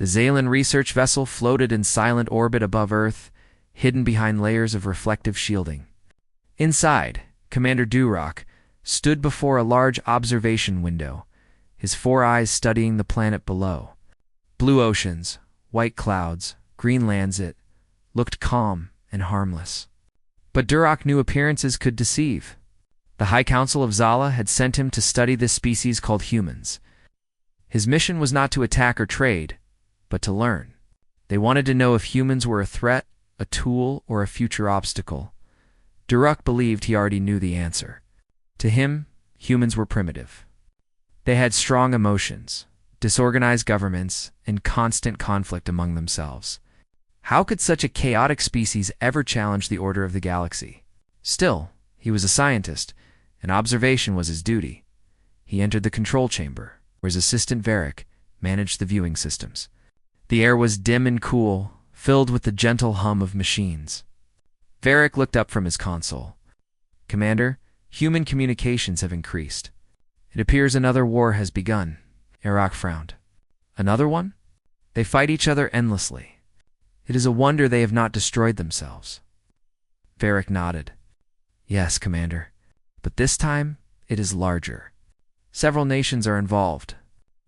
The Zalan research vessel floated in silent orbit above Earth, hidden behind layers of reflective shielding. Inside, Commander Durock stood before a large observation window, his 4 eyes studying the planet below. Blue oceans, white clouds, green lands, it looked calm and harmless. But Durock knew appearances could deceive. The High Council of Zala had sent him to study this species called humans. His mission was not to attack or trade, but to learn. They wanted to know if humans were a threat, a tool, or a future obstacle. Durock believed he already knew the answer. To him, humans were primitive. They had strong emotions, disorganized governments, and constant conflict among themselves. How could such a chaotic species ever challenge the order of the galaxy? Still, he was a scientist, and observation was his duty. He entered the control chamber, where his assistant Varric managed the viewing systems. The air was dim and cool, filled with the gentle hum of machines. Varric looked up from his console. "Commander, human communications have increased. It appears another war has begun." Varric frowned. "Another one? They fight each other endlessly. It is a wonder they have not destroyed themselves." Varric nodded. "Yes, Commander, but this time it is larger. Several nations are involved.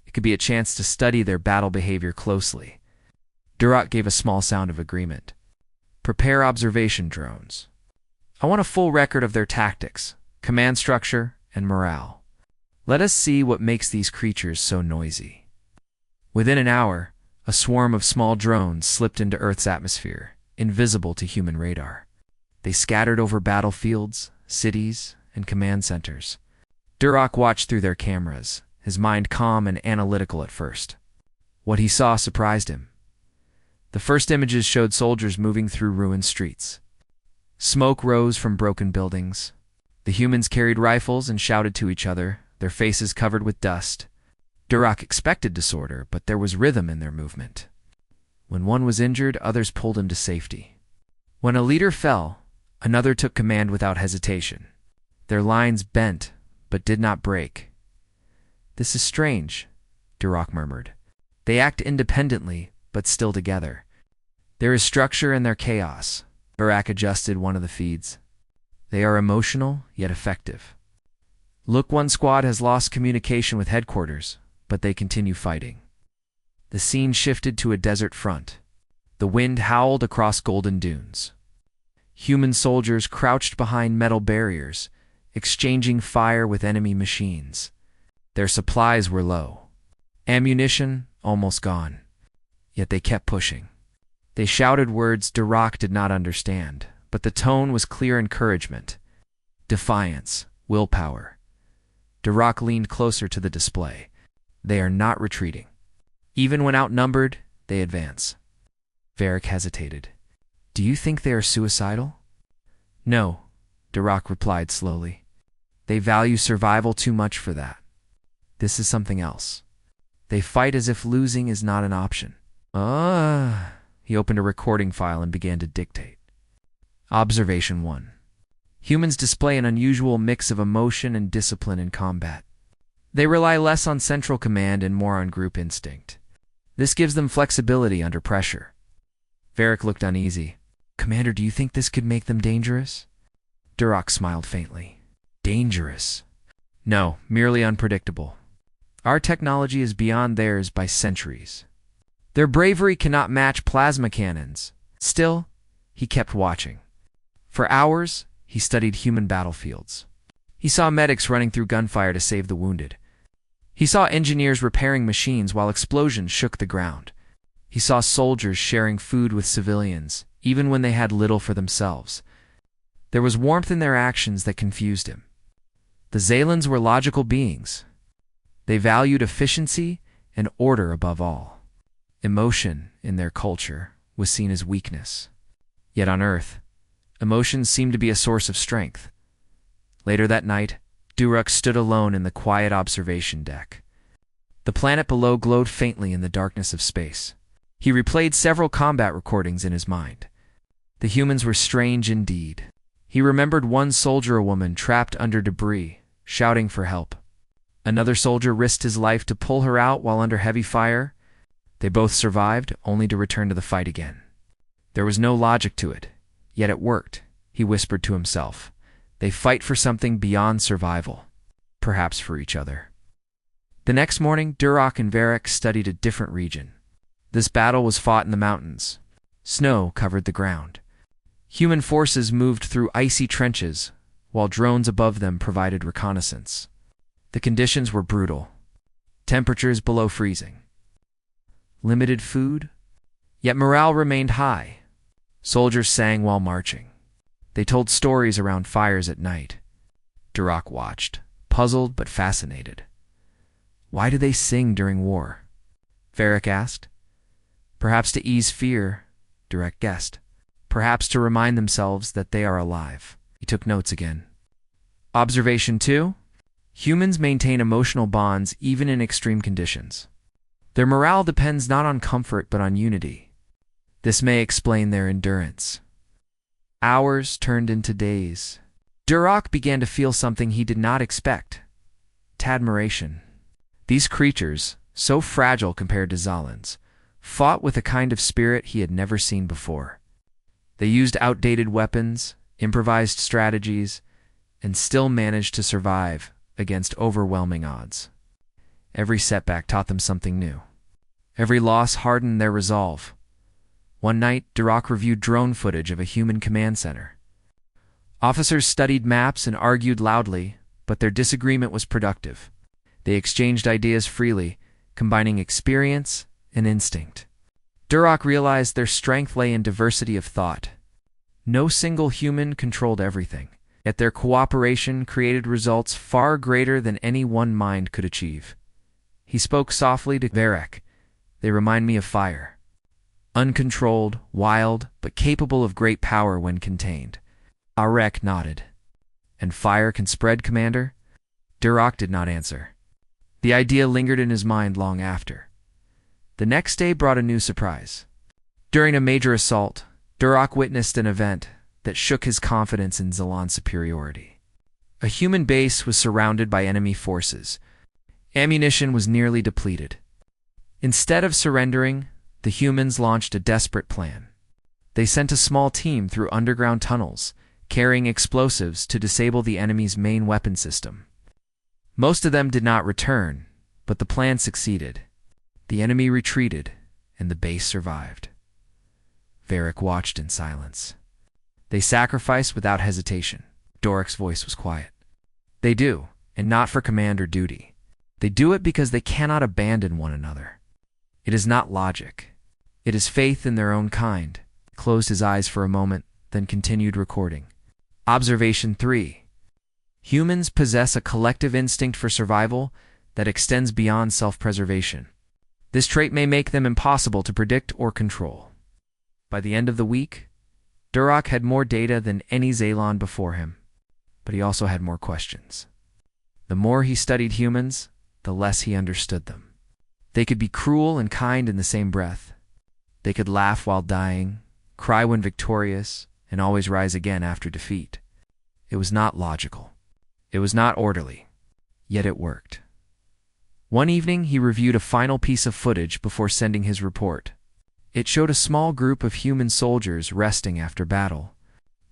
It could be a chance to study their battle behavior closely." Durock gave a small sound of agreement. "Prepare observation drones. I want a full record of their tactics, command structure, and morale. Let us see what makes these creatures so noisy." Within an hour, a swarm of small drones slipped into Earth's atmosphere, invisible to human radar. They scattered over battlefields, cities, and command centers. Durock watched through their cameras, his mind calm and analytical at first. What he saw surprised him. The first images showed soldiers moving through ruined streets. Smoke rose from broken buildings. The humans carried rifles and shouted to each other, their faces covered with dust. Durock expected disorder, but there was rhythm in their movement. When one was injured, others pulled him to safety. When a leader fell, another took command without hesitation. Their lines bent, but did not break. "This is strange," Durock murmured. "They act independently, but still together. There is structure in their chaos." Varric adjusted one of the feeds. "They are emotional, yet effective. Look, one squad has lost communication with headquarters, but they continue fighting." The scene shifted to a desert front. The wind howled across golden dunes. Human soldiers crouched behind metal barriers, exchanging fire with enemy machines. Their supplies were low. Ammunition almost gone. Yet they kept pushing. They shouted words Durock did not understand, but the tone was clear encouragement. Defiance, willpower. Durock leaned closer to the display. They are not retreating. Even when outnumbered, they advance. Varric hesitated. "Do you think they are suicidal?" "No," Durock replied slowly. "They value survival too much for that. This is something else. They fight as if losing is not an option." He opened a recording file and began to dictate. Observation 1. Humans display an unusual mix of emotion and discipline in combat. They rely less on central command and more on group instinct. This gives them flexibility under pressure. Varric looked uneasy. "Commander, do you think this could make them dangerous?" Durock smiled faintly. "Dangerous? No, merely unpredictable. Our technology is beyond theirs by centuries. Their bravery cannot match plasma cannons." Still, he kept watching. For hours, he studied human battlefields. He saw medics running through gunfire to save the wounded. He saw engineers repairing machines while explosions shook the ground. He saw soldiers sharing food with civilians, even when they had little for themselves. There was warmth in their actions that confused him. The Zalans were logical beings. They valued efficiency and order above all. Emotion, in their culture, was seen as weakness. Yet on Earth, emotions seemed to be a source of strength. Later that night, Durock stood alone in the quiet observation deck. The planet below glowed faintly in the darkness of space. He replayed several combat recordings in his mind. The humans were strange indeed. He remembered one soldier woman trapped under debris, shouting for help. Another soldier risked his life to pull her out while under heavy fire. They both survived, only to return to the fight again. There was no logic to it, yet it worked, he whispered to himself. They fight for something beyond survival, perhaps for each other. The next morning, Duroc and Varric studied a different region. This battle was fought in the mountains. Snow covered the ground. Human forces moved through icy trenches, while drones above them provided reconnaissance. The conditions were brutal. Temperatures below freezing. Limited food, yet morale remained high. Soldiers sang while marching. They told stories around fires at night. Duroc watched, puzzled but fascinated. Why do they sing during war? Varric asked. Perhaps to ease fear, Duroc guessed. Perhaps to remind themselves that they are alive. He took notes again. Observation 2. Humans maintain emotional bonds even in extreme conditions. Their morale depends not on comfort but on unity. This may explain their endurance. Hours turned into days. Duroc began to feel something he did not expect. Admiration. These creatures, so fragile compared to Zalans, fought with a kind of spirit he had never seen before. They used outdated weapons, improvised strategies, and still managed to survive against overwhelming odds. Every setback taught them something new. Every loss hardened their resolve. One night, Duroc reviewed drone footage of a human command center. Officers studied maps and argued loudly, but their disagreement was productive. They exchanged ideas freely, combining experience and instinct. Duroc realized their strength lay in diversity of thought. No single human controlled everything, yet their cooperation created results far greater than any one mind could achieve. He spoke softly to Varric. They remind me of fire. Uncontrolled, wild, but capable of great power when contained. Varric nodded. And fire can spread, Commander? Duroc did not answer. The idea lingered in his mind long after. The next day brought a new surprise. During a major assault, Duroc witnessed an event that shook his confidence in Zalan's superiority. A human base was surrounded by enemy forces. Ammunition was nearly depleted. Instead of surrendering, the humans launched a desperate plan. They sent a small team through underground tunnels, carrying explosives to disable the enemy's main weapon system. Most of them did not return, but the plan succeeded. The enemy retreated, and the base survived. Varric watched in silence. They sacrifice without hesitation. Duroc's voice was quiet. They do, and not for command or duty. They do it because they cannot abandon one another. It is not logic. It is faith in their own kind. He closed his eyes for a moment, then continued recording. Observation 3. Humans possess a collective instinct for survival that extends beyond self-preservation. This trait may make them impossible to predict or control. By the end of the week, Duroc had more data than any Zalan before him, but he also had more questions. The more he studied humans, the less he understood them. They could be cruel and kind in the same breath. They could laugh while dying, cry when victorious, and always rise again after defeat. It was not logical. It was not orderly. Yet it worked. One evening, he reviewed a final piece of footage before sending his report. It showed a small group of human soldiers resting after battle.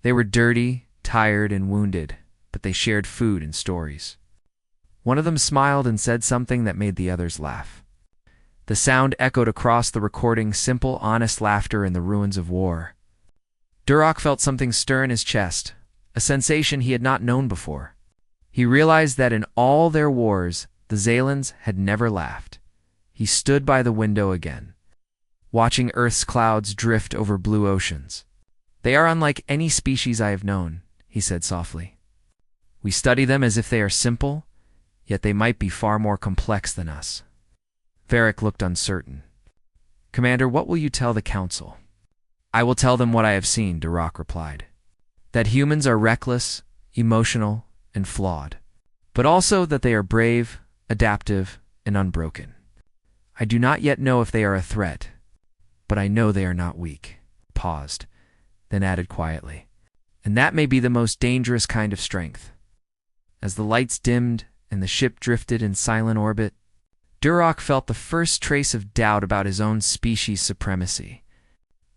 They were dirty, tired, and wounded, but they shared food and stories. One of them smiled and said something that made the others laugh. The sound echoed across the recording, simple, honest laughter in the ruins of war. Duroc felt something stir in his chest, a sensation he had not known before. He realized that in all their wars, the Zalans had never laughed. He stood by the window again, watching Earth's clouds drift over blue oceans. They are unlike any species I have known, he said softly. We study them as if they are simple, yet they might be far more complex than us. Varric looked uncertain. Commander, what will you tell the council? I will tell them what I have seen, Duroc replied. That humans are reckless, emotional, and flawed, but also that they are brave, adaptive, and unbroken. I do not yet know if they are a threat, but I know they are not weak. Paused, then added quietly. And that may be the most dangerous kind of strength. As the lights dimmed and the ship drifted in silent orbit, Duroc felt the first trace of doubt about his own species' supremacy.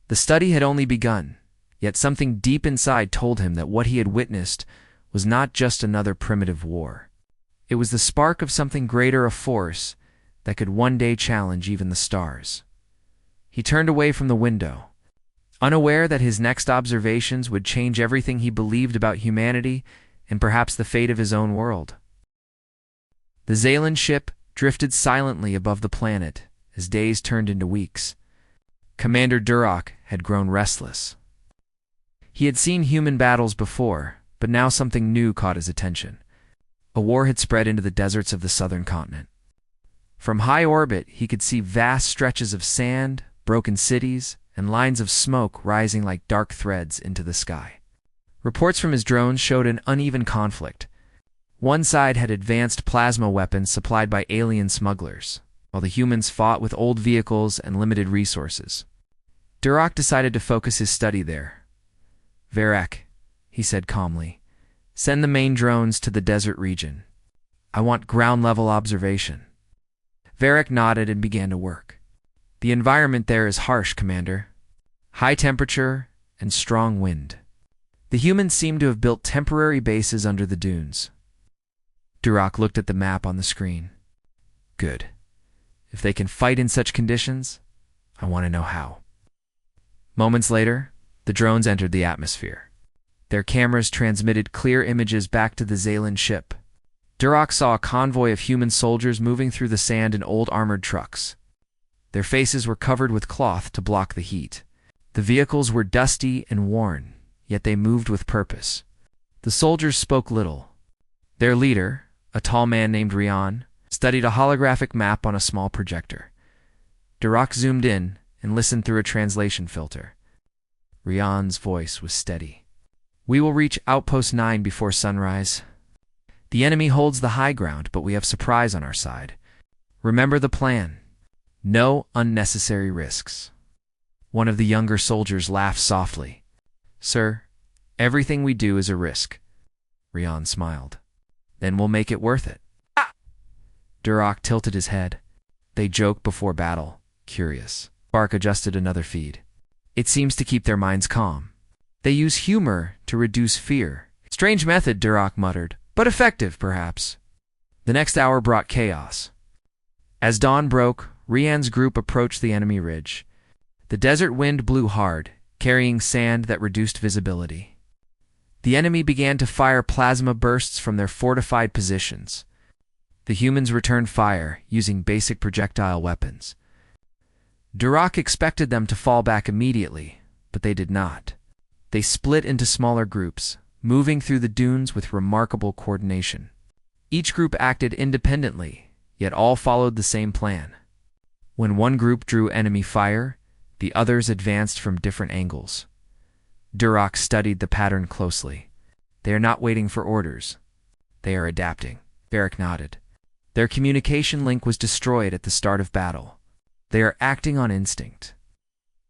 The study had only begun, yet something deep inside told him that what he had witnessed was not just another primitive war. It was the spark of something greater, a force that could one day challenge even the stars. He turned away from the window, unaware that his next observations would change everything he believed about humanity and perhaps the fate of his own world. The Zaylan ship drifted silently above the planet as days turned into weeks. Commander Duroc had grown restless. He had seen human battles before, but now something new caught his attention. A war had spread into the deserts of the southern continent. From high orbit, he could see vast stretches of sand, broken cities, and lines of smoke rising like dark threads into the sky. Reports from his drones showed an uneven conflict. One side had advanced plasma weapons supplied by alien smugglers, while the humans fought with old vehicles and limited resources. Duroc decided to focus his study there. "Varek," he said calmly, "send the main drones to the desert region. I want ground-level observation." Varek nodded and began to work. "The environment there is harsh, Commander. High temperature and strong wind. The humans seem to have built temporary bases under the dunes." Duroc looked at the map on the screen. "Good. If they can fight in such conditions, I want to know how." Moments later, the drones entered the atmosphere. Their cameras transmitted clear images back to the Zaylan ship. Duroc saw a convoy of human soldiers moving through the sand in old armored trucks. Their faces were covered with cloth to block the heat. The vehicles were dusty and worn, yet they moved with purpose. The soldiers spoke little. Their leader, a tall man named Rian, studied a holographic map on a small projector. Duroc zoomed in and listened through a translation filter. Rian's voice was steady. "We will reach Outpost 9 before sunrise. The enemy holds the high ground, but we have surprise on our side. Remember the plan. No unnecessary risks." One of the younger soldiers laughed softly. "Sir, everything we do is a risk." Rian smiled. "Then we'll make it worth it." "Ah!" Duroc tilted his head. "They joke before battle, curious." Bark adjusted another feed. "It seems to keep their minds calm. They use humor to reduce fear." "Strange method," Duroc muttered, "but effective, perhaps." The next hour brought chaos. As dawn broke, Rian's group approached the enemy ridge. The desert wind blew hard, carrying sand that reduced visibility. The enemy began to fire plasma bursts from their fortified positions. The humans returned fire, using basic projectile weapons. Duroc expected them to fall back immediately, but they did not. They split into smaller groups, moving through the dunes with remarkable coordination. Each group acted independently, yet all followed the same plan. When one group drew enemy fire, the others advanced from different angles. Duroc studied the pattern closely. "They are not waiting for orders. They are adapting." Varek nodded. "Their communication link was destroyed at the start of battle. They are acting on instinct."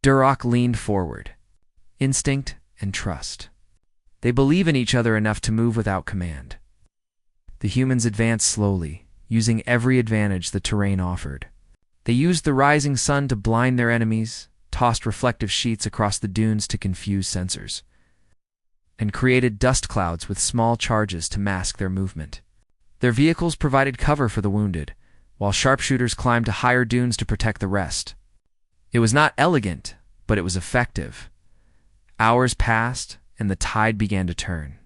Duroc leaned forward. Instinct and trust. They believe in each other enough to move without command. The humans advanced slowly, using every advantage the terrain offered. They used the rising sun to blind their enemies, tossed reflective sheets across the dunes to confuse sensors, and created dust clouds with small charges to mask their movement. Their vehicles provided cover for the wounded, while sharpshooters climbed to higher dunes to protect the rest. It was not elegant, but it was effective. Hours passed, and the tide began to turn.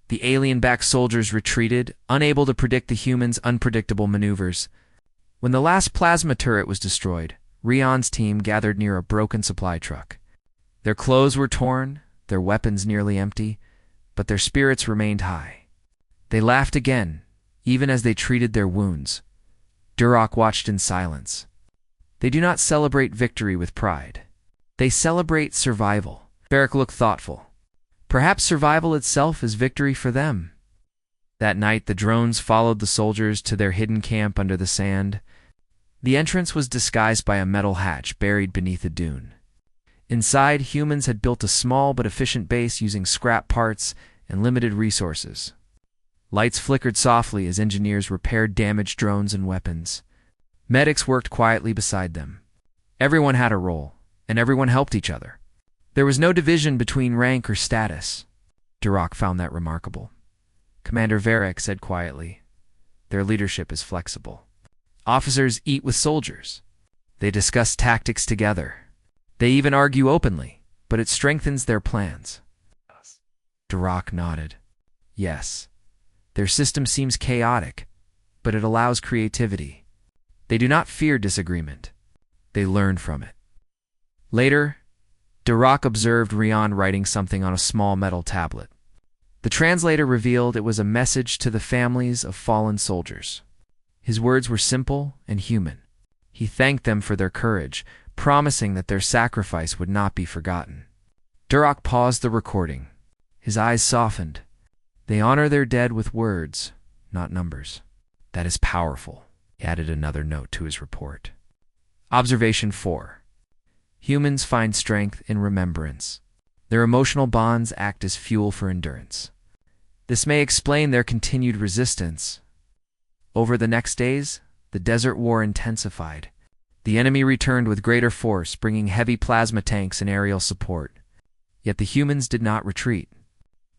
The alien-backed soldiers retreated, unable to predict the humans' unpredictable maneuvers. When the last plasma turret was destroyed, Rian's team gathered near a broken supply truck. Their clothes were torn, their weapons nearly empty, but their spirits remained high. They laughed again, even as they treated their wounds. Duroc watched in silence. They do not celebrate victory with pride. They celebrate survival. Varek looked thoughtful. Perhaps survival itself is victory for them. That night, the drones followed the soldiers to their hidden camp under the sand. The entrance was disguised by a metal hatch buried beneath a dune. Inside, humans had built a small but efficient base using scrap parts and limited resources. Lights flickered softly as engineers repaired damaged drones and weapons. Medics worked quietly beside them. Everyone had a role, and everyone helped each other. There was no division between rank or status. Duroc found that remarkable. Commander Varric said quietly, "Their leadership is flexible. Officers eat with soldiers. They discuss tactics together. They even argue openly, but it strengthens their plans." Duroc nodded. Yes, their system seems chaotic, but it allows creativity. They do not fear disagreement. They learn from it. Later, Duroc observed Rion writing something on a small metal tablet. The translator revealed it was a message to the families of fallen soldiers. His words were simple and human. He thanked them for their courage, promising that their sacrifice would not be forgotten. Duroc paused the recording. His eyes softened. They honor their dead with words, not numbers. That is powerful. He added another note to his report. Observation 4. Humans find strength in remembrance. Their emotional bonds act as fuel for endurance. This may explain their continued resistance. Over the next days, the desert war intensified. The enemy returned with greater force, bringing heavy plasma tanks and aerial support. Yet the humans did not retreat.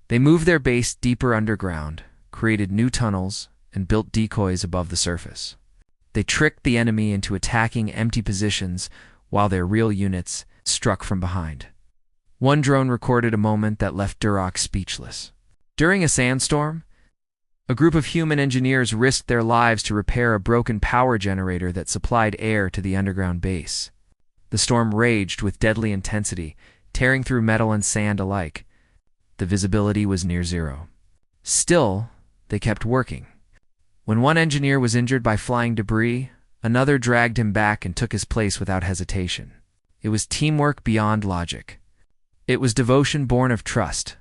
They moved their base deeper underground, created new tunnels, and built decoys above the surface. They tricked the enemy into attacking empty positions while their real units struck from behind. One drone recorded a moment that left Duroc speechless. During a sandstorm, a group of human engineers risked their lives to repair a broken power generator that supplied air to the underground base. The storm raged with deadly intensity, tearing through metal and sand alike. The visibility was near zero. Still, they kept working. When one engineer was injured by flying debris, another dragged him back and took his place without hesitation. It was teamwork beyond logic. It was devotion born of trust.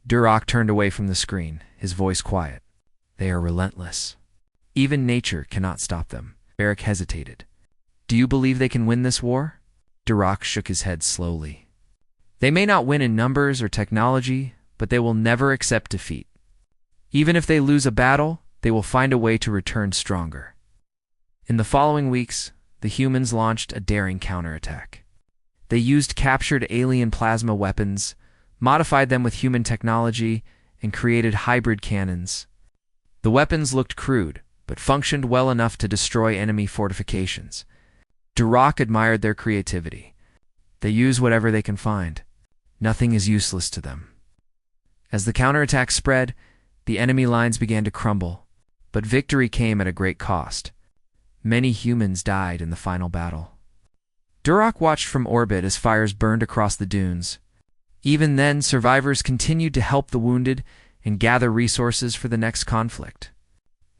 Duroc turned away from the screen, his voice quiet. They are relentless. Even nature cannot stop them. Varric hesitated. Do you believe they can win this war? Duroc shook his head slowly. They may not win in numbers or technology, but they will never accept defeat. Even if they lose a battle, they will find a way to return stronger. In the following weeks, the humans launched a daring counterattack. They used captured alien plasma weapons, modified them with human technology, and created hybrid cannons. The weapons looked crude, but functioned well enough to destroy enemy fortifications. Duroc admired their creativity. They use whatever they can find. Nothing is useless to them. As the counterattack spread, the enemy lines began to crumble, but victory came at a great cost. Many humans died in the final battle. Duroc watched from orbit as fires burned across the dunes. Even then, survivors continued to help the wounded and gather resources for the next conflict.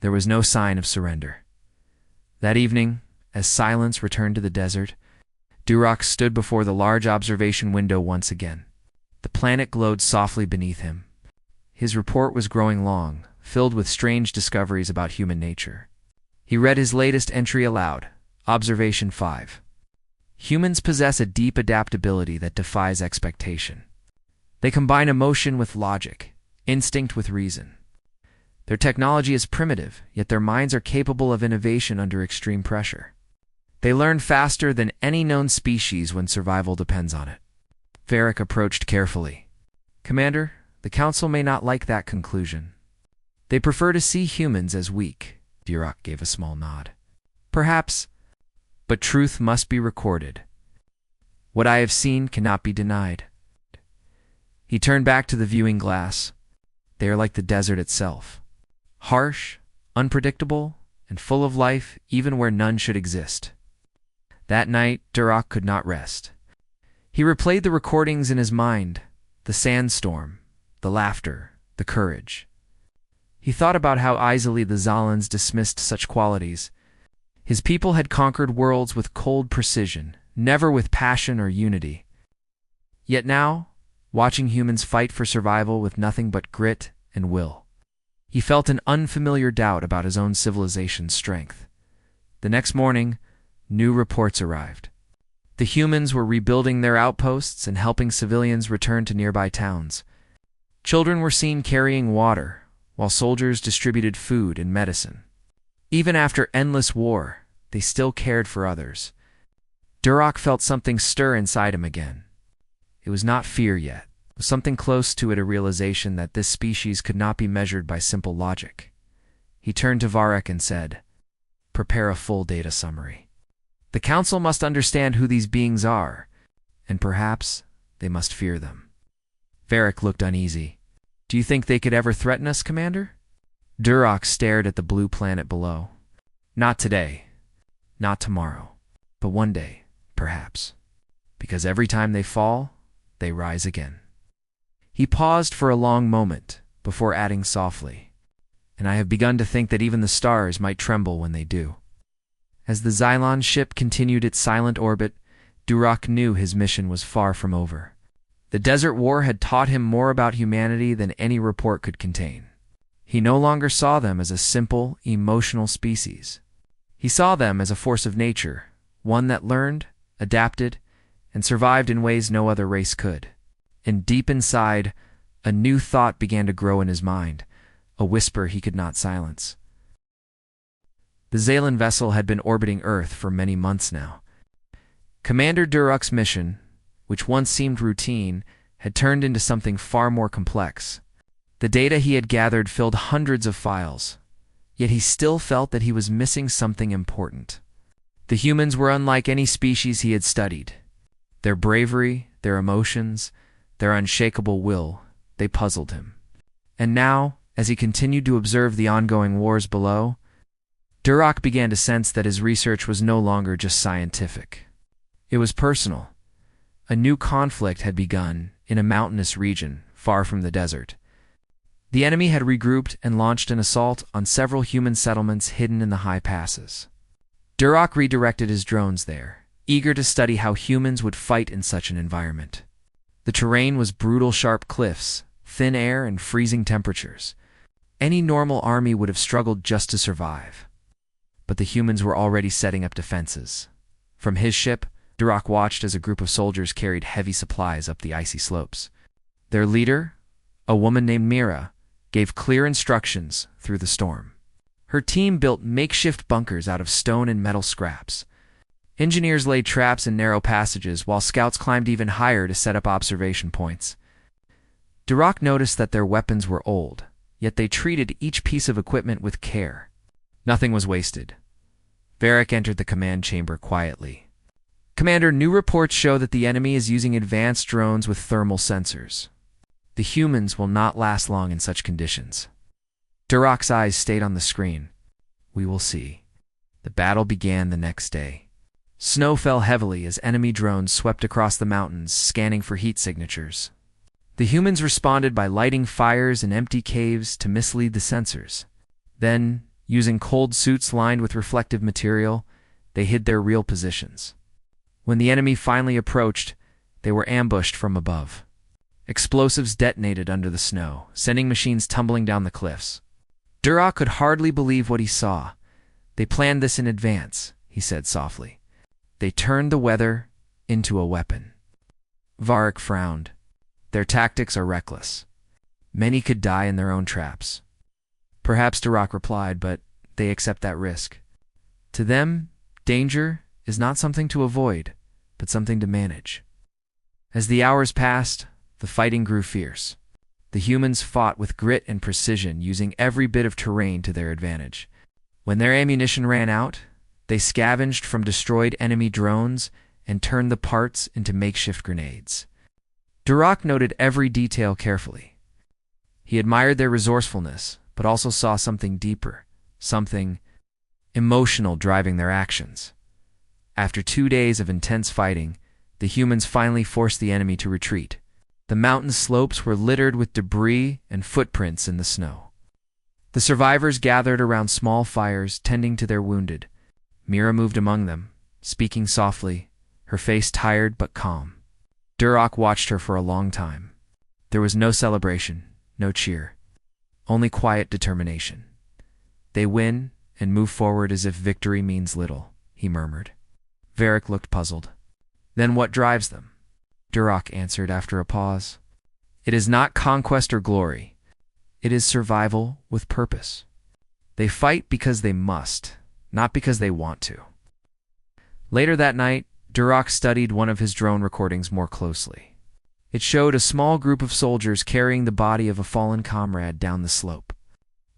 There was no sign of surrender. That evening, as silence returned to the desert, Duroc stood before the large observation window once again. The planet glowed softly beneath him. His report was growing long, filled with strange discoveries about human nature. He read his latest entry aloud, Observation 5. Humans possess a deep adaptability that defies expectation. They combine emotion with logic, instinct with reason. Their technology is primitive, yet their minds are capable of innovation under extreme pressure. They learn faster than any known species when survival depends on it. Varric approached carefully. Commander, the Council may not like that conclusion. They prefer to see humans as weak. Duroc gave a small nod. Perhaps, but truth must be recorded. What I have seen cannot be denied. He turned back to the viewing glass. They are like the desert itself. Harsh, unpredictable, and full of life even where none should exist. That night, Duroc could not rest. He replayed the recordings in his mind, the sandstorm, the laughter, the courage. He thought about how easily the Zalans dismissed such qualities. His people had conquered worlds with cold precision, never with passion or unity. Yet now, watching humans fight for survival with nothing but grit and will, he felt an unfamiliar doubt about his own civilization's strength. The next morning, new reports arrived. The humans were rebuilding their outposts and helping civilians return to nearby towns. Children were seen carrying water, while soldiers distributed food and medicine. Even after endless war, they still cared for others. Duroc felt something stir inside him again. It was not fear yet. It was something close to it, a realization that this species could not be measured by simple logic. He turned to Varric and said, "Prepare a full data summary. The Council must understand who these beings are, and perhaps they must fear them." Varric looked uneasy. "Do you think they could ever threaten us, Commander?" Duroc stared at the blue planet below. "Not today. Not tomorrow. But one day, perhaps. Because every time they fall, they rise again." He paused for a long moment before adding softly, "And I have begun to think that even the stars might tremble when they do." As the Xylon ship continued its silent orbit, Duroc knew his mission was far from over. The Desert War had taught him more about humanity than any report could contain. He no longer saw them as a simple, emotional species. He saw them as a force of nature, one that learned, adapted, and survived in ways no other race could. And deep inside, a new thought began to grow in his mind, a whisper he could not silence. The Xalan vessel had been orbiting Earth for many months now. Commander Duroc's mission, which once seemed routine, had turned into something far more complex. The data he had gathered filled hundreds of files, yet he still felt that he was missing something important. The humans were unlike any species he had studied. Their bravery, their emotions, their unshakable will, they puzzled him. And now, as he continued to observe the ongoing wars below, Duroc began to sense that his research was no longer just scientific. It was personal. A new conflict had begun in a mountainous region far from the desert. The enemy had regrouped and launched an assault on several human settlements hidden in the high passes. Duroc redirected his drones there, eager to study how humans would fight in such an environment. The terrain was brutal, sharp cliffs, thin air, and freezing temperatures. Any normal army would have struggled just to survive. But the humans were already setting up defenses. From his ship, Duroc watched as a group of soldiers carried heavy supplies up the icy slopes. Their leader, a woman named Mira, gave clear instructions through the storm. Her team built makeshift bunkers out of stone and metal scraps. Engineers laid traps in narrow passages, while scouts climbed even higher to set up observation points. Duroc noticed that their weapons were old, yet they treated each piece of equipment with care. Nothing was wasted. Varric entered the command chamber quietly. "Commander, new reports show that the enemy is using advanced drones with thermal sensors. The humans will not last long in such conditions." Duroc's eyes stayed on the screen. "We will see." The battle began the next day. Snow fell heavily as enemy drones swept across the mountains, scanning for heat signatures. The humans responded by lighting fires in empty caves to mislead the sensors. Then, using cold suits lined with reflective material, they hid their real positions. When the enemy finally approached, they were ambushed from above. Explosives detonated under the snow, sending machines tumbling down the cliffs. Duroc could hardly believe what he saw. "They planned this in advance," he said softly. "They turned the weather into a weapon." Varric frowned. "Their tactics are reckless. Many could die in their own traps." "Perhaps," Duroc replied, "but they accept that risk. To them, danger is not something to avoid, but something to manage." As the hours passed, the fighting grew fierce. The humans fought with grit and precision, using every bit of terrain to their advantage. When their ammunition ran out, they scavenged from destroyed enemy drones and turned the parts into makeshift grenades. Duroc noted every detail carefully. He admired their resourcefulness, but also saw something deeper, something emotional driving their actions. After 2 days of intense fighting, the humans finally forced the enemy to retreat. The mountain slopes were littered with debris and footprints in the snow. The survivors gathered around small fires, tending to their wounded. Mira moved among them, speaking softly, her face tired but calm. Duroc watched her for a long time. There was no celebration, no cheer, only quiet determination. "They win and move forward as if victory means little," he murmured. Varric looked puzzled. "Then what drives them?" Duroc answered after a pause. "It is not conquest or glory. It is survival with purpose. They fight because they must, not because they want to." Later that night, Duroc studied one of his drone recordings more closely. It showed a small group of soldiers carrying the body of a fallen comrade down the slope.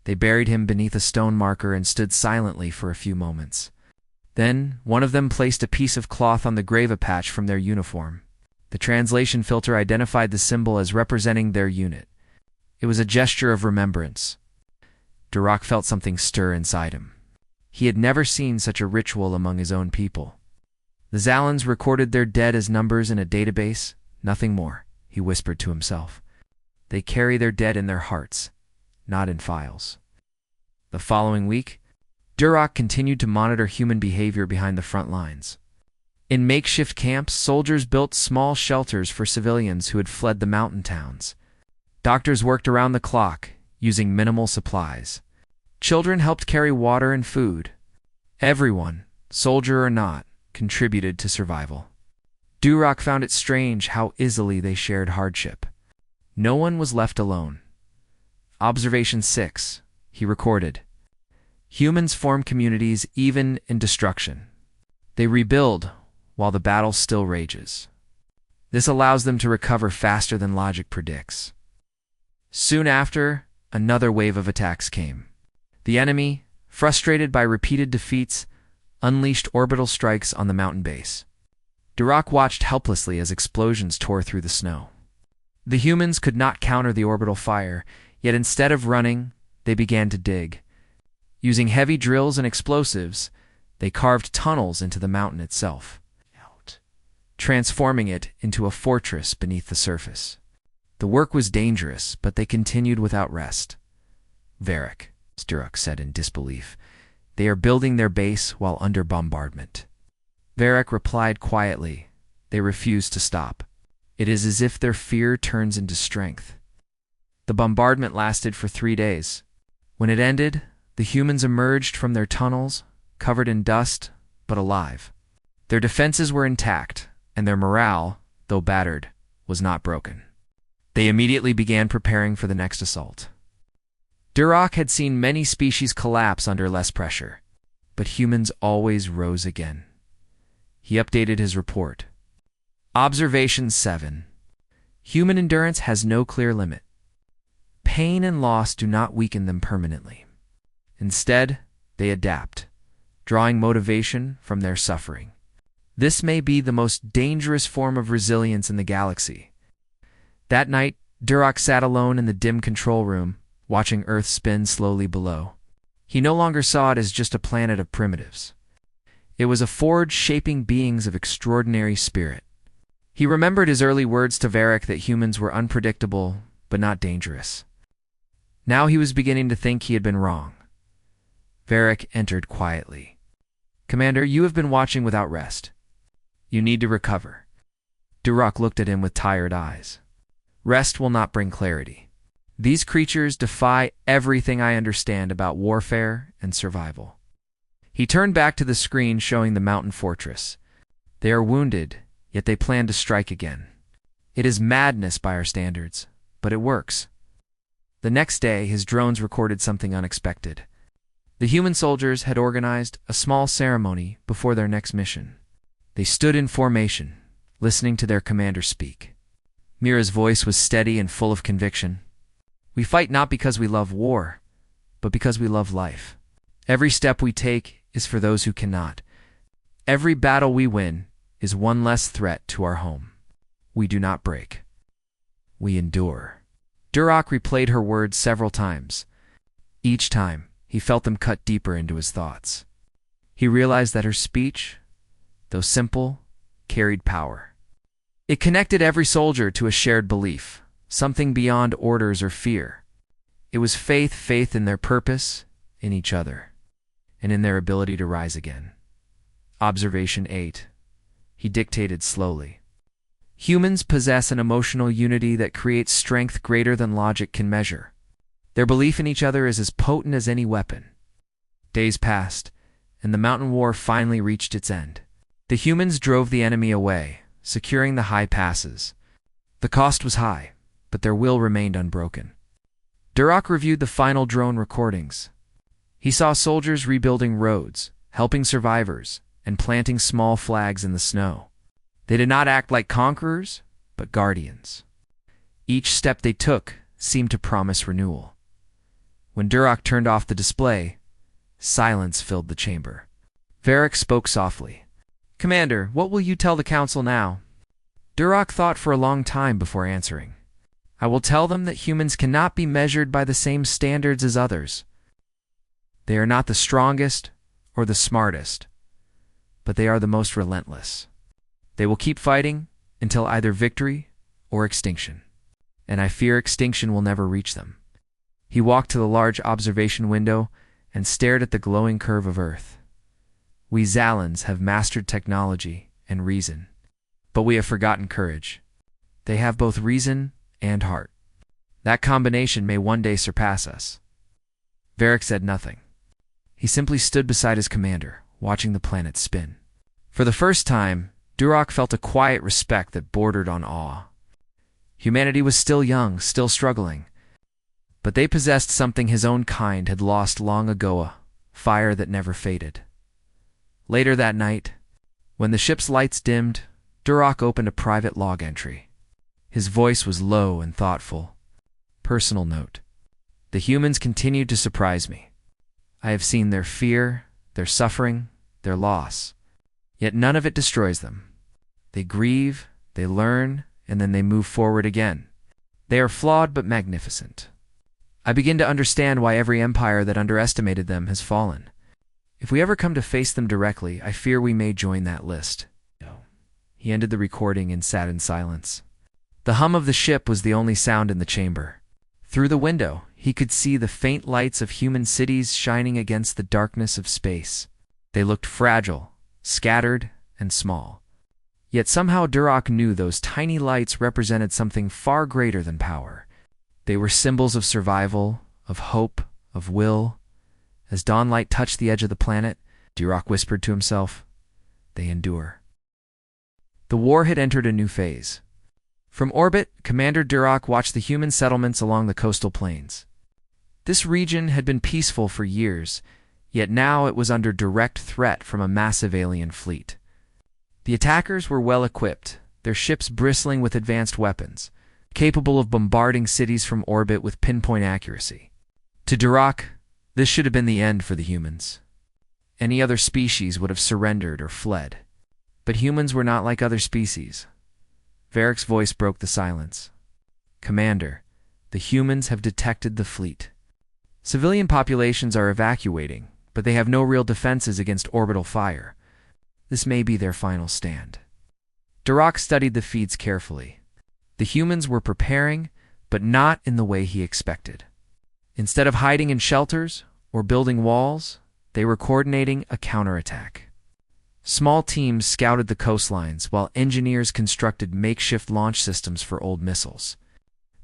They buried him beneath a stone marker and stood silently for a few moments. Then, one of them placed a piece of cloth on the grave patch from their uniform. The translation filter identified the symbol as representing their unit. It was a gesture of remembrance. Duroc felt something stir inside him. He had never seen such a ritual among his own people. The Zalans recorded their dead as numbers in a database, nothing more, he whispered to himself. They carry their dead in their hearts, not in files. The following week, Duroc continued to monitor human behavior behind the front lines. In makeshift camps, soldiers built small shelters for civilians who had fled the mountain towns. Doctors worked around the clock, using minimal supplies. Children helped carry water and food. Everyone, soldier or not, contributed to survival. Duroc found it strange how easily they shared hardship. No one was left alone. Observation 6, he recorded. Humans form communities even in destruction. They rebuild while the battle still rages. This allows them to recover faster than logic predicts. Soon after, another wave of attacks came. The enemy, frustrated by repeated defeats, unleashed orbital strikes on the mountain base. Duroc watched helplessly as explosions tore through the snow. The humans could not counter the orbital fire, yet instead of running, they began to dig. Using heavy drills and explosives, they carved tunnels into the mountain itself, transforming it into a fortress beneath the surface. The work was dangerous, but they continued without rest. Varric, Duroc said in disbelief. They are building their base while under bombardment. Varric replied quietly. They refuse to stop. It is as if their fear turns into strength. The bombardment lasted for 3 days. When it ended, the humans emerged from their tunnels, covered in dust, but alive. Their defenses were intact, and their morale, though battered, was not broken. They immediately began preparing for the next assault. Duroc had seen many species collapse under less pressure, but humans always rose again. He updated his report. Observation 7. Human endurance has no clear limit. Pain and loss do not weaken them permanently. Instead, they adapt, drawing motivation from their suffering. This may be the most dangerous form of resilience in the galaxy. That night, Duroc sat alone in the dim control room, watching Earth spin slowly below. He no longer saw it as just a planet of primitives. It was a forge shaping beings of extraordinary spirit. He remembered his early words to Varric that humans were unpredictable, but not dangerous. Now he was beginning to think he had been wrong. Varric entered quietly. Commander, you have been watching without rest. You need to recover. Duroc looked at him with tired eyes. Rest will not bring clarity. These creatures defy everything I understand about warfare and survival. He turned back to the screen showing the mountain fortress. They are wounded, yet they plan to strike again. It is madness by our standards, but it works. The next day, his drones recorded something unexpected. The human soldiers had organized a small ceremony before their next mission. They stood in formation, listening to their commander speak. Mira's voice was steady and full of conviction. We fight not because we love war, but because we love life. Every step we take is for those who cannot. Every battle we win is one less threat to our home. We do not break. We endure. Duroc replayed her words several times. Each time, he felt them cut deeper into his thoughts. He realized that her speech, though simple, carried power. It connected every soldier to a shared belief, something beyond orders or fear. It was faith in their purpose, in each other, and in their ability to rise again. Observation 8. He dictated slowly. Humans possess an emotional unity that creates strength greater than logic can measure. Their belief in each other is as potent as any weapon. Days passed, and the mountain war finally reached its end. The humans drove the enemy away, securing the high passes. The cost was high, but their will remained unbroken. Duroc reviewed the final drone recordings. He saw soldiers rebuilding roads, helping survivors, and planting small flags in the snow. They did not act like conquerors, but guardians. Each step they took seemed to promise renewal. When Duroc turned off the display, silence filled the chamber. Varric spoke softly. "Commander, what will you tell the council now?" Duroc thought for a long time before answering. "I will tell them that humans cannot be measured by the same standards as others. They are not the strongest or the smartest, but they are the most relentless. They will keep fighting until either victory or extinction, and I fear extinction will never reach them." He walked to the large observation window and stared at the glowing curve of Earth. "We Zalans have mastered technology and reason, but we have forgotten courage. They have both reason and heart. That combination may one day surpass us." Varric said nothing. He simply stood beside his commander, watching the planet spin. For the first time, Duroc felt a quiet respect that bordered on awe. Humanity was still young, still struggling, but they possessed something his own kind had lost long ago, a fire that never faded. Later that night, when the ship's lights dimmed, Duroc opened a private log entry. His voice was low and thoughtful. Personal note: the humans continued to surprise me. I have seen their fear, their suffering, their loss. Yet none of it destroys them. They grieve, they learn, and then they move forward again. They are flawed but magnificent. I begin to understand why every empire that underestimated them has fallen. If we ever come to face them directly, I fear we may join that list. He ended the recording and sat in silence. The hum of the ship was the only sound in the chamber. Through the window, he could see the faint lights of human cities shining against the darkness of space. They looked fragile, scattered, and small. Yet somehow Duroc knew those tiny lights represented something far greater than power. They were symbols of survival, of hope, of will. As dawnlight touched the edge of the planet, Duroc whispered to himself, "They endure." The war had entered a new phase. From orbit, Commander Duroc watched the human settlements along the coastal plains. This region had been peaceful for years, yet now it was under direct threat from a massive alien fleet. The attackers were well equipped, their ships bristling with advanced weapons, capable of bombarding cities from orbit with pinpoint accuracy. To Duroc, this should have been the end for the humans. Any other species would have surrendered or fled. But humans were not like other species. Varric's voice broke the silence. "Commander, the humans have detected the fleet. Civilian populations are evacuating, but they have no real defenses against orbital fire. This may be their final stand." Duroc studied the feeds carefully. The humans were preparing, but not in the way he expected. Instead of hiding in shelters or building walls, they were coordinating a counterattack. Small teams scouted the coastlines while engineers constructed makeshift launch systems for old missiles.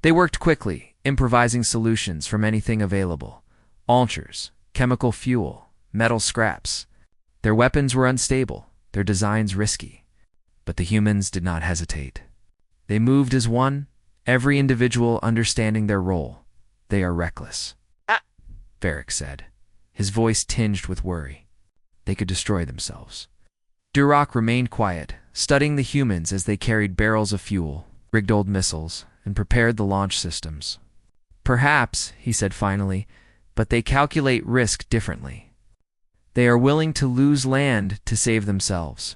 They worked quickly, improvising solutions from anything available: launchers, chemical fuel, metal scraps. Their weapons were unstable, their designs risky. But the humans did not hesitate. They moved as one, every individual understanding their role. "They are reckless," Varric said, his voice tinged with worry. "They could destroy themselves." Duroc remained quiet, studying the humans as they carried barrels of fuel, rigged old missiles, and prepared the launch systems. "Perhaps," he said finally, "but they calculate risk differently. They are willing to lose land to save themselves.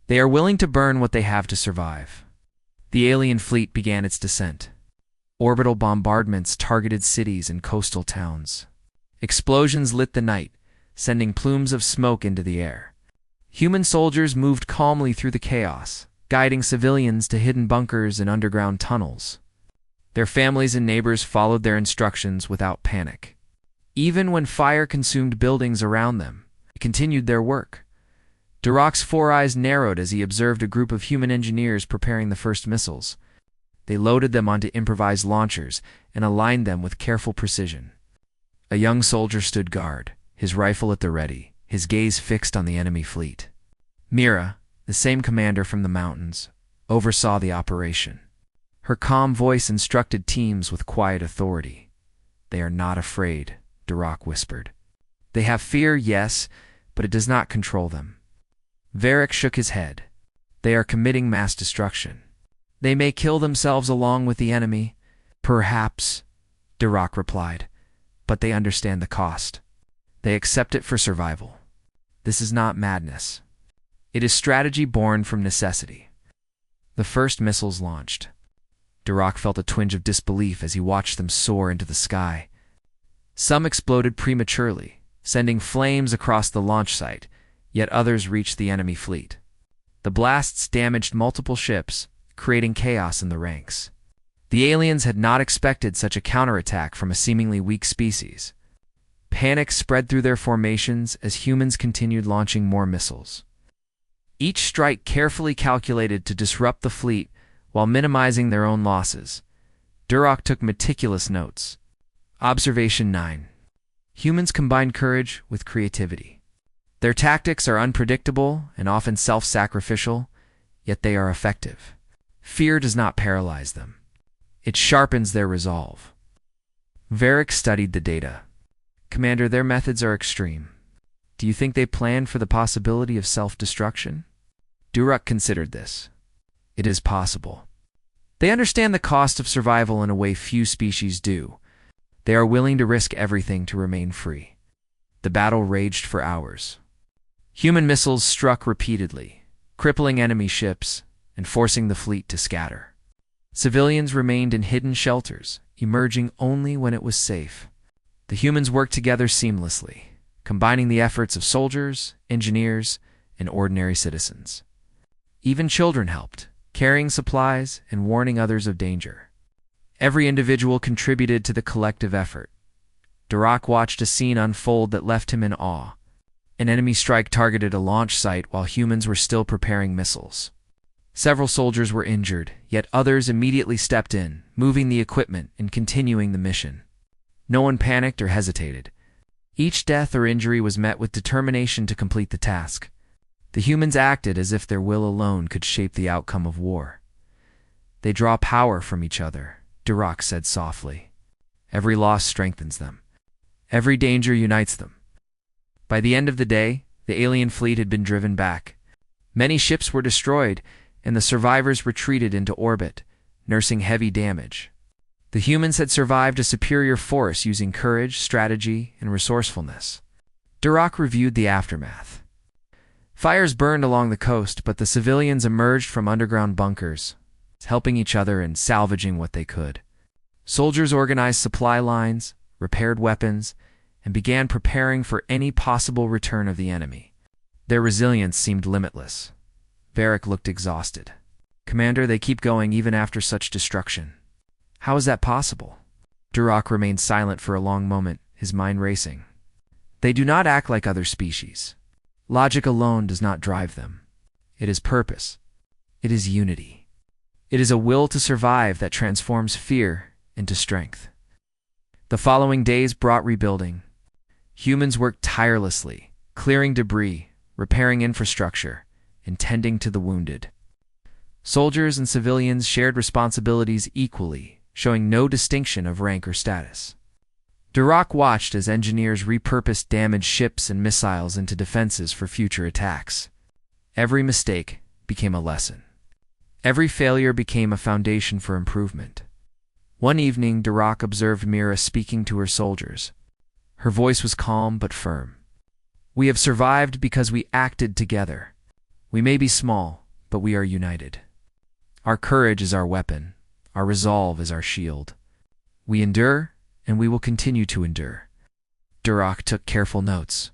They are willing to burn what they have to survive." The alien fleet began its descent. Orbital bombardments targeted cities and coastal towns. Explosions lit the night, sending plumes of smoke into the air. Human soldiers moved calmly through the chaos, guiding civilians to hidden bunkers and underground tunnels. Their families and neighbors followed their instructions without panic. Even when fire consumed buildings around them, they continued their work. Duroc's four eyes narrowed as he observed a group of human engineers preparing the first missiles. They loaded them onto improvised launchers and aligned them with careful precision. A young soldier stood guard, his rifle at the ready, his gaze fixed on the enemy fleet. Mira, the same commander from the mountains, oversaw the operation. Her calm voice instructed teams with quiet authority. "They are not afraid," Duroc whispered. "They have fear, yes, but it does not control them. Varric shook his head. They are committing mass destruction. They may kill themselves along with the enemy. Perhaps, Duroc replied, but they understand the cost. They accept it for survival. This is not madness. It is strategy born from necessity. The first missiles launched. Duroc felt a twinge of disbelief as he watched them soar into the sky. Some exploded prematurely, sending flames across the launch site, yet others reached the enemy fleet. The blasts damaged multiple ships, creating chaos in the ranks. The aliens had not expected such a counterattack from a seemingly weak species. Panic spread through their formations as humans continued launching more missiles. Each strike carefully calculated to disrupt the fleet while minimizing their own losses. Duroc took meticulous notes. Observation 9. Humans combine courage with creativity. Their tactics are unpredictable and often self-sacrificial, yet they are effective. Fear does not paralyze them. It sharpens their resolve. Varric studied the data. Commander, their methods are extreme. Do you think they planned for the possibility of self-destruction? Duroc considered this. It is possible. They understand the cost of survival in a way few species do. They are willing to risk everything to remain free. The battle raged for hours. Human missiles struck repeatedly, crippling enemy ships and forcing the fleet to scatter. Civilians remained in hidden shelters, emerging only when it was safe. The humans worked together seamlessly, combining the efforts of soldiers, engineers, and ordinary citizens. Even children helped, carrying supplies and warning others of danger. Every individual contributed to the collective effort. Duroc watched a scene unfold that left him in awe. An enemy strike targeted a launch site while humans were still preparing missiles. Several soldiers were injured, yet others immediately stepped in, moving the equipment and continuing the mission. No one panicked or hesitated. Each death or injury was met with determination to complete the task. The humans acted as if their will alone could shape the outcome of war. They draw power from each other, Duroc said softly. Every loss strengthens them. Every danger unites them. By the end of the day, the alien fleet had been driven back. Many ships were destroyed, and the survivors retreated into orbit, nursing heavy damage. The humans had survived a superior force using courage, strategy, and resourcefulness. Duroc reviewed the aftermath. Fires burned along the coast, but the civilians emerged from underground bunkers, helping each other and salvaging what they could. Soldiers organized supply lines, repaired weapons, and began preparing for any possible return of the enemy. Their resilience seemed limitless. Varric looked exhausted. Commander, they keep going even after such destruction. How is that possible? Duroc remained silent for a long moment, his mind racing. They do not act like other species. Logic alone does not drive them. It is purpose. It is unity. It is a will to survive that transforms fear into strength. The following days brought rebuilding. Humans worked tirelessly, clearing debris, repairing infrastructure, and tending to the wounded. Soldiers and civilians shared responsibilities equally, showing no distinction of rank or status. Duroc watched as engineers repurposed damaged ships and missiles into defenses for future attacks. Every mistake became a lesson. Every failure became a foundation for improvement. One evening, Duroc observed Mira speaking to her soldiers. Her voice was calm but firm. We have survived because we acted together. We may be small, but we are united. Our courage is our weapon. Our resolve is our shield. We endure, and we will continue to endure. Duroc took careful notes.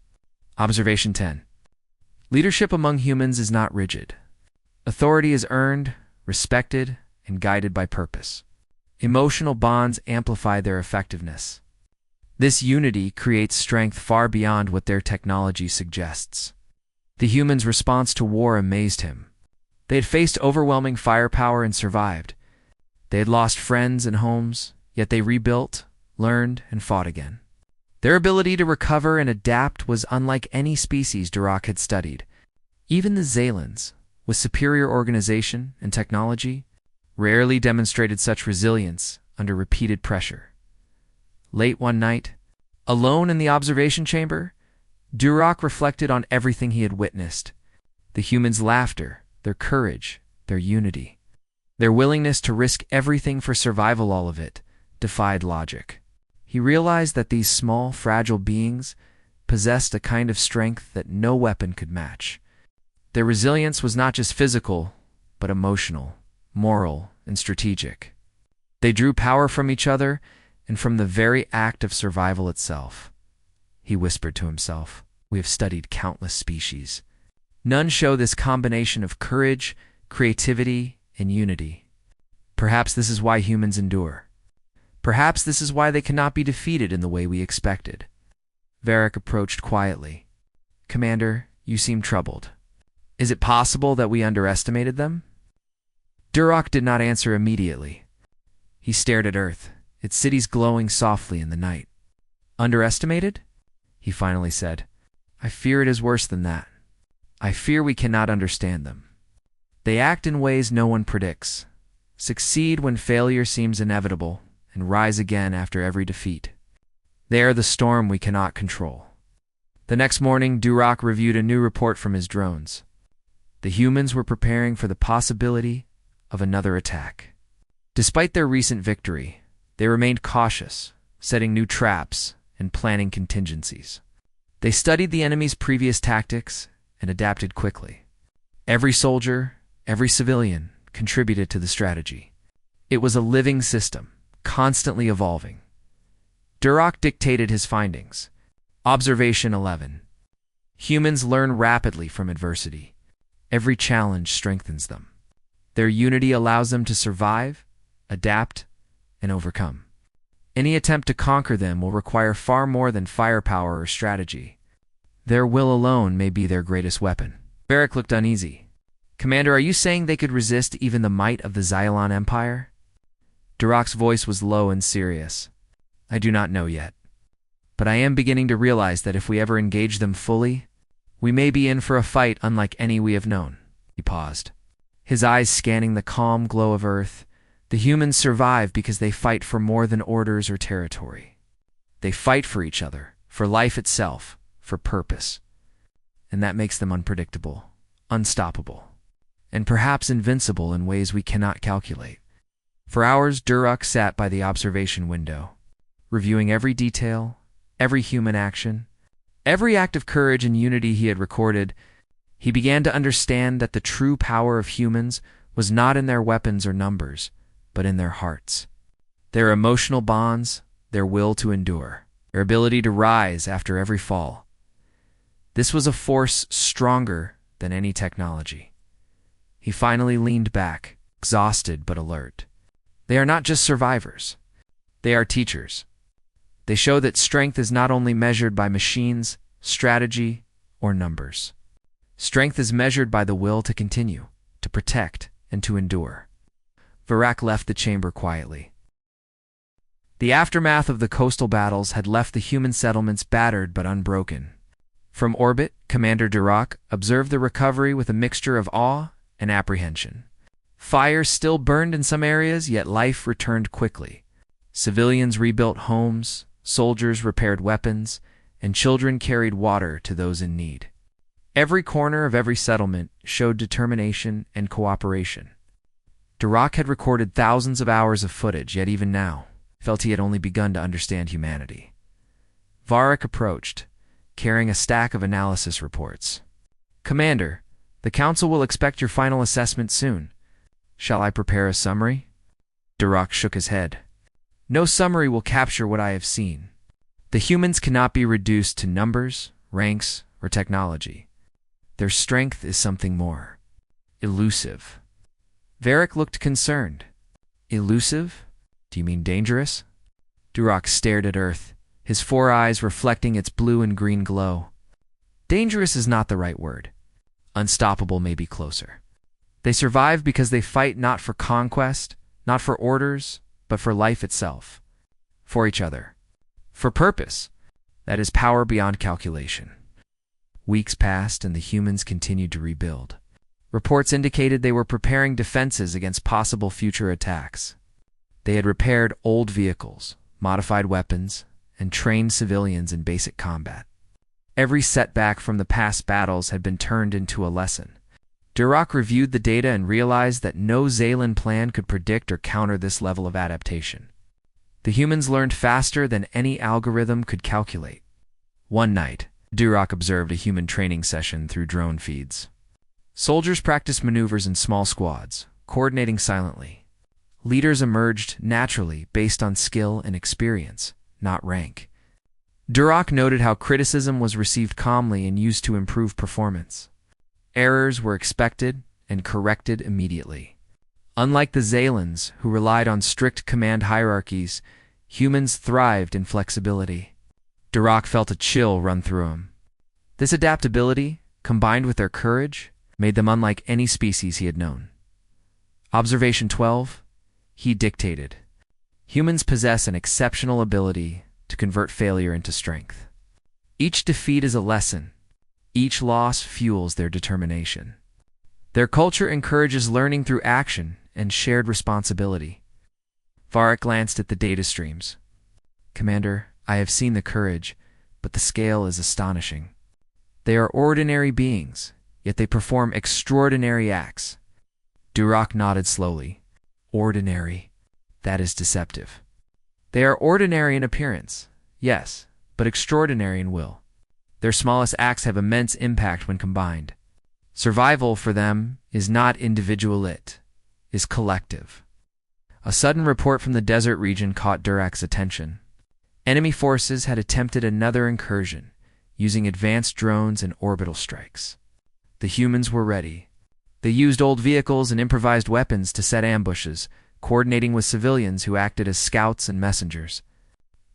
Observation 10. Leadership among humans is not rigid. Authority is earned, respected, and guided by purpose. Emotional bonds amplify their effectiveness. This unity creates strength far beyond what their technology suggests. The humans' response to war amazed him. They had faced overwhelming firepower and survived. They had lost friends and homes, yet they rebuilt, learned, and fought again. Their ability to recover and adapt was unlike any species Duroc had studied. Even the Xalans, with superior organization and technology, rarely demonstrated such resilience under repeated pressure. Late one night, alone in the observation chamber, Duroc reflected on everything he had witnessed. The humans' laughter, their courage, their unity. Their willingness to risk everything for survival, all of it, defied logic. He realized that these small, fragile beings possessed a kind of strength that no weapon could match. Their resilience was not just physical, but emotional, moral, and strategic. They drew power from each other and from the very act of survival itself. He whispered to himself, "We have studied countless species. None show this combination of courage, creativity, and unity. Perhaps this is why humans endure. Perhaps this is why they cannot be defeated in the way we expected." Varric approached quietly. "Commander, you seem troubled. Is it possible that we underestimated them?" Duroc did not answer immediately. He stared at Earth, its cities glowing softly in the night. "Underestimated?" he finally said. "I fear it is worse than that. I fear we cannot understand them. They act in ways no one predicts, succeed when failure seems inevitable, and rise again after every defeat. They are the storm we cannot control." The next morning, Duroc reviewed a new report from his drones. The humans were preparing for the possibility of another attack. Despite their recent victory, they remained cautious, setting new traps and planning contingencies. They studied the enemy's previous tactics and adapted quickly. Every soldier, every civilian contributed to the strategy. It was a living system, constantly evolving. Duroc dictated his findings. Observation 11. Humans learn rapidly from adversity. Every challenge strengthens them. Their unity allows them to survive, adapt, and overcome. Any attempt to conquer them will require far more than firepower or strategy. Their will alone may be their greatest weapon. Varric looked uneasy. "Commander, are you saying they could resist even the might of the Xylon Empire?" Duroc's voice was low and serious. "I do not know yet. But I am beginning to realize that if we ever engage them fully, we may be in for a fight unlike any we have known." He paused, his eyes scanning the calm glow of Earth. "The humans survive because they fight for more than orders or territory. They fight for each other, for life itself, for purpose. And that makes them unpredictable, unstoppable, and perhaps invincible in ways we cannot calculate." For hours, Duroc sat by the observation window, reviewing every detail, every human action, every act of courage and unity he had recorded. He began to understand that the true power of humans was not in their weapons or numbers, but in their hearts. Their emotional bonds, their will to endure, their ability to rise after every fall. This was a force stronger than any technology. He finally leaned back, exhausted but alert. They are not just survivors. They are teachers. They show that strength is not only measured by machines, strategy, or numbers. Strength is measured by the will to continue, to protect, and to endure. Varric left the chamber quietly. The aftermath of the coastal battles had left the human settlements battered but unbroken. From orbit, Commander Duroc observed the recovery with a mixture of awe and apprehension. Fire still burned in some areas, yet life returned quickly. Civilians rebuilt homes, soldiers repaired weapons, and children carried water to those in need. Every corner of every settlement showed determination and cooperation. Duroc had recorded thousands of hours of footage, yet even now, felt he had only begun to understand humanity. Varric approached, carrying a stack of analysis reports. "Commander, the Council will expect your final assessment soon. Shall I prepare a summary?" Duroc shook his head. "No summary will capture what I have seen. The humans cannot be reduced to numbers, ranks, or technology. Their strength is something more. Elusive." Varric looked concerned. "Elusive? Do you mean dangerous?" Duroc stared at Earth, his four eyes reflecting its blue and green glow. "Dangerous is not the right word. Unstoppable may be closer. They survive because they fight not for conquest, not for orders, but for life itself. For each other. For purpose. That is power beyond calculation." Weeks passed and the humans continued to rebuild. Reports indicated they were preparing defenses against possible future attacks. They had repaired old vehicles, modified weapons, and trained civilians in basic combat. Every setback from the past battles had been turned into a lesson, Duroc reviewed the data and realized that no Zalan plan could predict or counter this level of adaptation. The humans learned faster than any algorithm could calculate. One night, Duroc observed a human training session through drone feeds. Soldiers practiced maneuvers in small squads, coordinating silently. Leaders emerged naturally based on skill and experience, not rank. Duroc noted how criticism was received calmly and used to improve performance. Errors were expected and corrected immediately. Unlike the Zalans, who relied on strict command hierarchies, humans thrived in flexibility. Duroc felt a chill run through him. This adaptability, combined with their courage, made them unlike any species he had known. Observation 12. He dictated. Humans possess an exceptional ability to convert failure into strength. Each defeat is a lesson. Each loss fuels their determination. Their culture encourages learning through action and shared responsibility. Varric glanced at the data streams. Commander, I have seen the courage, but the scale is astonishing. They are ordinary beings, yet they perform extraordinary acts. Duroc nodded slowly. Ordinary. That is deceptive. They are ordinary in appearance, yes, but extraordinary in will. Their smallest acts have immense impact when combined. Survival for them is not individual, it is collective. A sudden report from the desert region caught Duroc's attention. Enemy forces had attempted another incursion, using advanced drones and orbital strikes. The humans were ready. They used old vehicles and improvised weapons to set ambushes, coordinating with civilians who acted as scouts and messengers.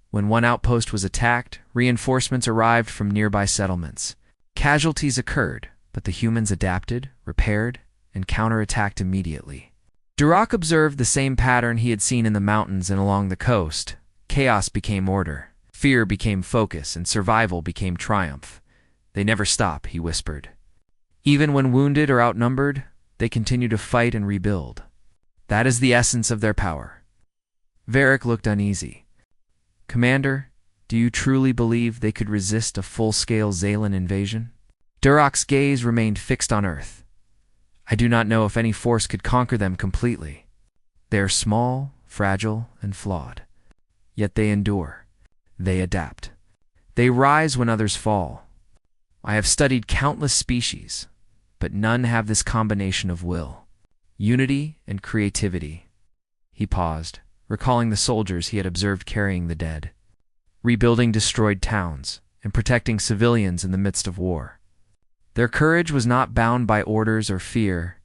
When one outpost was attacked, reinforcements arrived from nearby settlements. Casualties occurred, but the humans adapted, repaired, and counterattacked immediately. Duroc observed the same pattern he had seen in the mountains and along the coast. Chaos became order, fear became focus, and survival became triumph. They never stop, he whispered. Even when wounded or outnumbered, they continue to fight and rebuild. That is the essence of their power. Varric looked uneasy. Commander, do you truly believe they could resist a full-scale Zalan invasion? Duroc's gaze remained fixed on Earth. I do not know if any force could conquer them completely. They are small, fragile, and flawed. Yet they endure. They adapt. They rise when others fall. I have studied countless species, but none have this combination of will, unity, and creativity. He paused, recalling the soldiers he had observed carrying the dead, rebuilding destroyed towns, and protecting civilians in the midst of war. Their courage was not bound by orders or fear.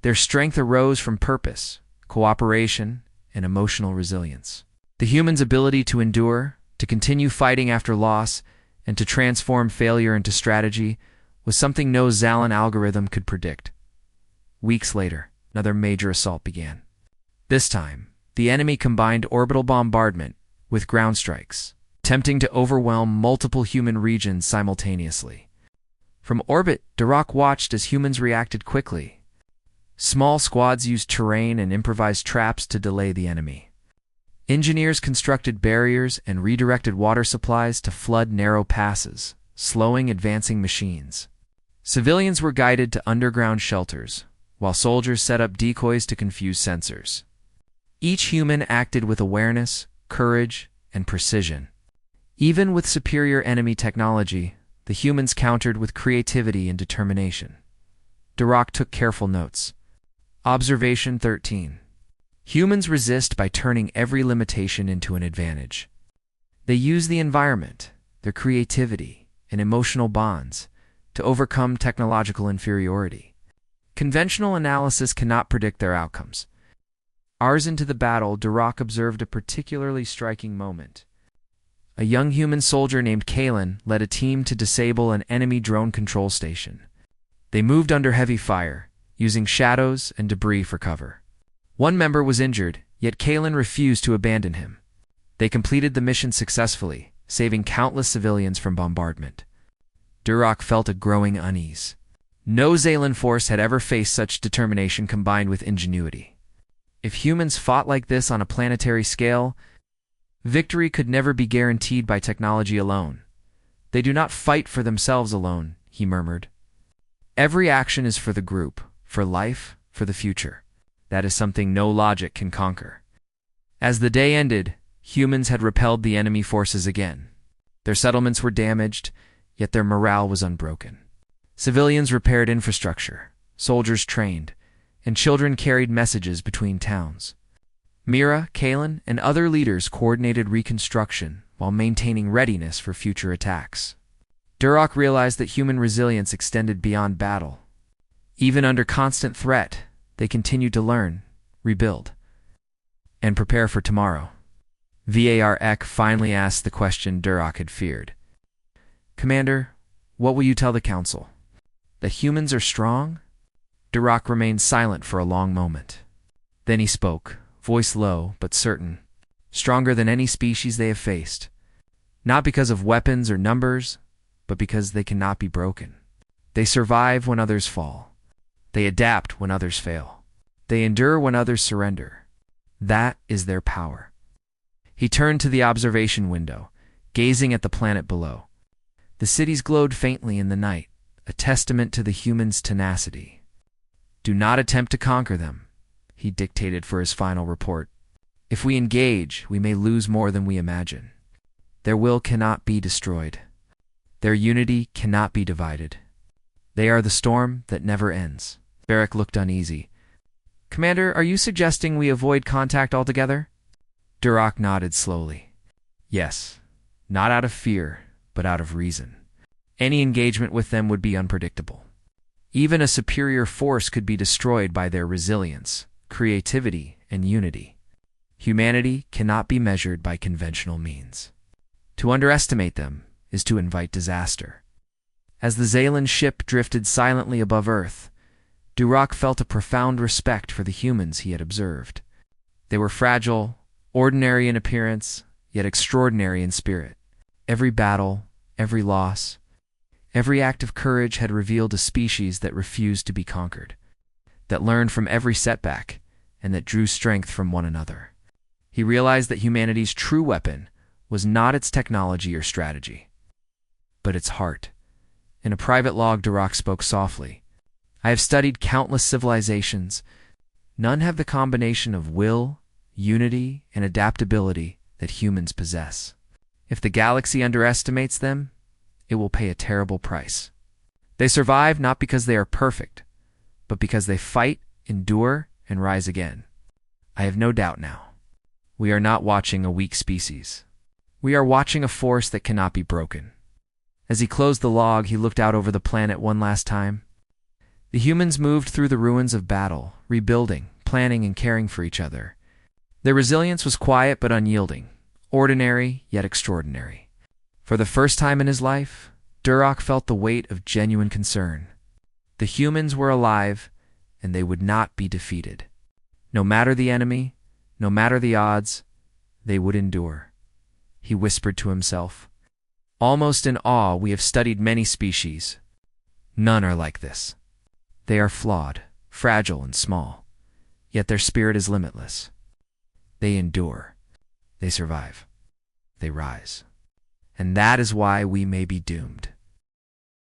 Their strength arose from purpose, cooperation, and emotional resilience. The human's ability to endure, to continue fighting after loss, and to transform failure into strategy was something no Zalan algorithm could predict. Weeks later, another major assault began. This time, the enemy combined orbital bombardment with ground strikes, attempting to overwhelm multiple human regions simultaneously. From orbit, Duroc watched as humans reacted quickly. Small squads used terrain and improvised traps to delay the enemy. Engineers constructed barriers and redirected water supplies to flood narrow passes, slowing advancing machines. Civilians were guided to underground shelters, while soldiers set up decoys to confuse sensors. Each human acted with awareness, courage, and precision. Even with superior enemy technology, the humans countered with creativity and determination. Duroc took careful notes. Observation 13. Humans resist by turning every limitation into an advantage. They use the environment, their creativity, and emotional bonds to overcome technological inferiority. Conventional analysis cannot predict their outcomes. Hours into the battle, Duroc observed a particularly striking moment. A young human soldier named Kalen led a team to disable an enemy drone control station. They moved under heavy fire, using shadows and debris for cover. One member was injured, yet Kalen refused to abandon him. They completed the mission successfully, saving countless civilians from bombardment. Duroc felt a growing unease. No Zalan force had ever faced such determination combined with ingenuity. If humans fought like this on a planetary scale, victory could never be guaranteed by technology alone. They do not fight for themselves alone, he murmured. Every action is for the group, for life, for the future. That is something no logic can conquer. As the day ended, humans had repelled the enemy forces again. Their settlements were damaged, yet their morale was unbroken. Civilians repaired infrastructure, soldiers trained, and children carried messages between towns. Mira, Kalen, and other leaders coordinated reconstruction while maintaining readiness for future attacks. Duroc realized that human resilience extended beyond battle. Even under constant threat, they continued to learn, rebuild, and prepare for tomorrow. VAR-Ek finally asked the question Duroc had feared. "Commander, what will you tell the Council? That humans are strong?" Duroc remained silent for a long moment. Then he spoke, voice low but certain, "Stronger than any species they have faced. Not because of weapons or numbers, but because they cannot be broken. They survive when others fall. They adapt when others fail. They endure when others surrender. That is their power." He turned to the observation window, gazing at the planet below. The cities glowed faintly in the night, a testament to the humans' tenacity. "Do not attempt to conquer them," he dictated for his final report. "If we engage, we may lose more than we imagine. Their will cannot be destroyed. Their unity cannot be divided. They are the storm that never ends." Varric looked uneasy. "Commander, are you suggesting we avoid contact altogether?" Duroc nodded slowly. "Yes, not out of fear, but out of reason. Any engagement with them would be unpredictable. Even a superior force could be destroyed by their resilience, creativity, and unity. Humanity cannot be measured by conventional means. To underestimate them is to invite disaster." As the Zalan ship drifted silently above Earth, Duroc felt a profound respect for the humans he had observed. They were fragile, ordinary in appearance, yet extraordinary in spirit. Every battle, every loss, every act of courage had revealed a species that refused to be conquered, that learned from every setback, and that drew strength from one another. He realized that humanity's true weapon was not its technology or strategy, but its heart. In a private log, Duroc spoke softly. "I have studied countless civilizations. None have the combination of will, unity, and adaptability that humans possess. If the galaxy underestimates them, it will pay a terrible price. They survive not because they are perfect, but because they fight, endure, and rise again. I have no doubt now. We are not watching a weak species. We are watching a force that cannot be broken." As he closed the log, he looked out over the planet one last time. The humans moved through the ruins of battle, rebuilding, planning, and caring for each other. Their resilience was quiet but unyielding, ordinary yet extraordinary. For the first time in his life, Duroc felt the weight of genuine concern. The humans were alive, and they would not be defeated. No matter the enemy, no matter the odds, they would endure. He whispered to himself. Almost in awe, we have studied many species. None are like this. They are flawed, fragile, and small, yet their spirit is limitless. They endure. They survive. They rise. And that is why we may be doomed.